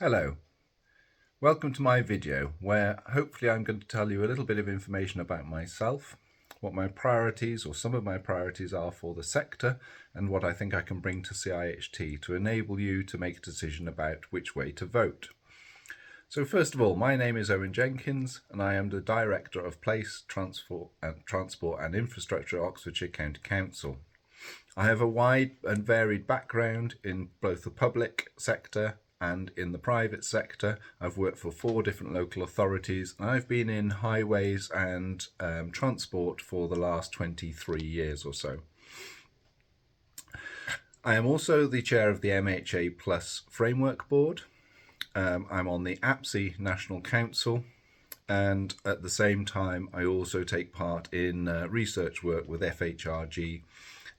Hello, welcome to my video where hopefully I'm going to tell you a little bit of information about myself, what my priorities or some of my priorities are for the sector, and what I think I can bring to CIHT to enable you to make a decision about which way to vote. So first of all, my name is Owen Jenkins and I am the Director of Place, Transport and Infrastructure at Oxfordshire County Council. I have a wide and varied background in both the public sector and in the private sector. I've worked for 4 different local authorities and I've been in highways and transport for the last 23 years or so. I am also the chair of the MHA Plus Framework Board. I'm on the APSI National Council, and at the same time I also take part in research work with FHRG.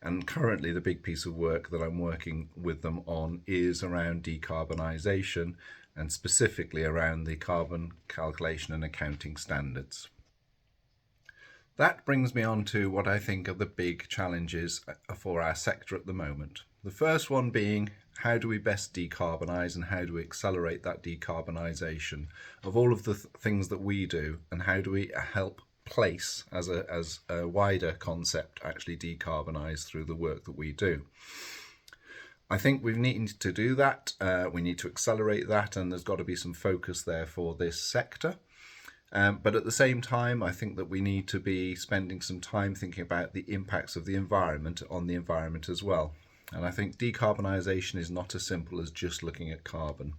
And currently the big piece of work that I'm working with them on is around decarbonisation and specifically around the carbon calculation and accounting standards. That brings me on to what I think are the big challenges for our sector at the moment. The first one being, how do we best decarbonise and how do we accelerate that decarbonisation of all of the things that we do, and how do we help place as a wider concept actually decarbonise through the work that we do. I think we need to do that, we need to accelerate that, and there's got to be some focus there for this sector. But at the same time, I think that we need to be spending some time thinking about the impacts of the environment on the environment as well. And I think decarbonisation is not as simple as just looking at carbon.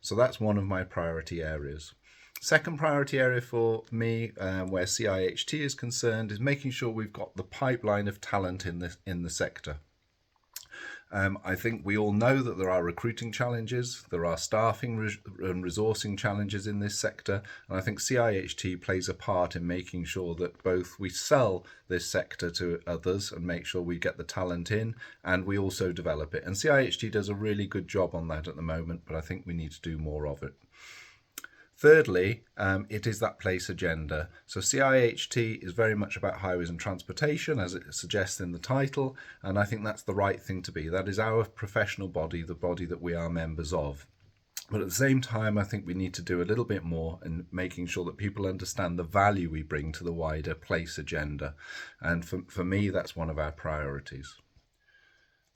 So that's one of my priority areas. Second priority area for me, where CIHT is concerned, is making sure we've got the pipeline of talent in the sector. I think we all know that there are recruiting challenges, there are staffing and resourcing challenges in this sector, and I think CIHT plays a part in making sure that both we sell this sector to others and make sure we get the talent in, and we also develop it. And CIHT does a really good job on that at the moment, but I think we need to do more of it. Thirdly, it is that place agenda. So CIHT is very much about highways and transportation, as it suggests in the title, and I think that's the right thing to be. That is our professional body, the body that we are members of. But at the same time, I think we need to do a little bit more in making sure that people understand the value we bring to the wider place agenda. And for me, that's one of our priorities.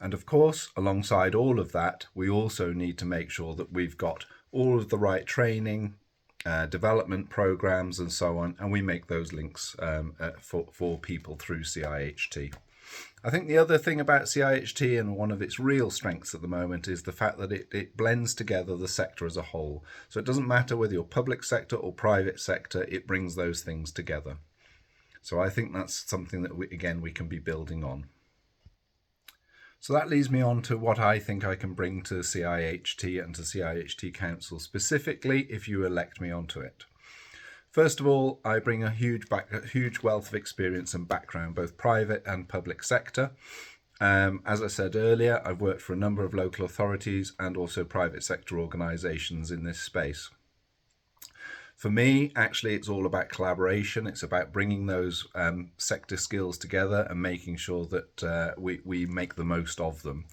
And of course, alongside all of that, we also need to make sure that we've got all of the right training, development programs and so on, and we make those links for people through CIHT. I think the other thing about CIHT, and one of its real strengths at the moment, is the fact that it blends together the sector as a whole. So it doesn't matter whether you're public sector or private sector, it brings those things together. So I think that's something that we can be building on. So that leads me on to what I think I can bring to CIHT and to CIHT Council specifically if you elect me onto it. First of all, I bring a huge wealth of experience and background, both private and public sector. As I said earlier, I've worked for a number of local authorities and also private sector organisations in this space. For me, actually, it's all about collaboration. It's about bringing those sector skills together and making sure that we make the most of them.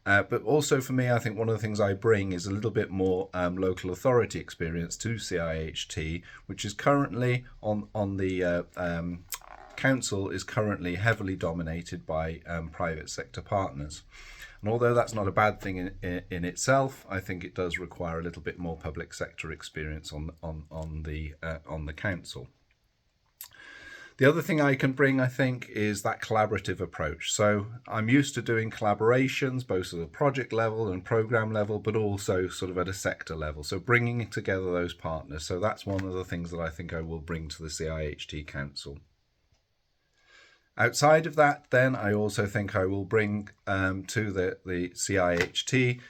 But also for me, I think one of the things I bring is a little bit more local authority experience to CIHT, which is currently on the council is currently heavily dominated by private sector partners. And although that's not a bad thing in itself, I think it does require a little bit more public sector experience on the council. The other thing I can bring, I think, is that collaborative approach. So I'm used to doing collaborations, both at a project level and program level, but also sort of at a sector level. So bringing together those partners. So that's one of the things that I think I will bring to the CIHT Council. Outside of that, then, I also think I will bring to the CIHT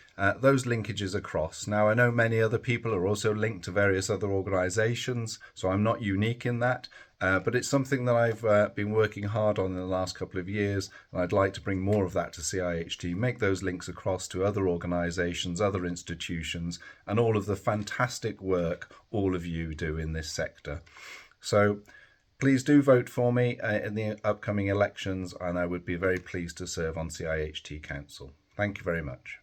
those linkages across. Now, I know many other people are also linked to various other organisations, so I'm not unique in that, but it's something that I've been working hard on in the last couple of years, and I'd like to bring more of that to CIHT, make those links across to other organisations, other institutions, and all of the fantastic work all of you do in this sector. So please do vote for me in the upcoming elections, and I would be very pleased to serve on CIHT Council. Thank you very much.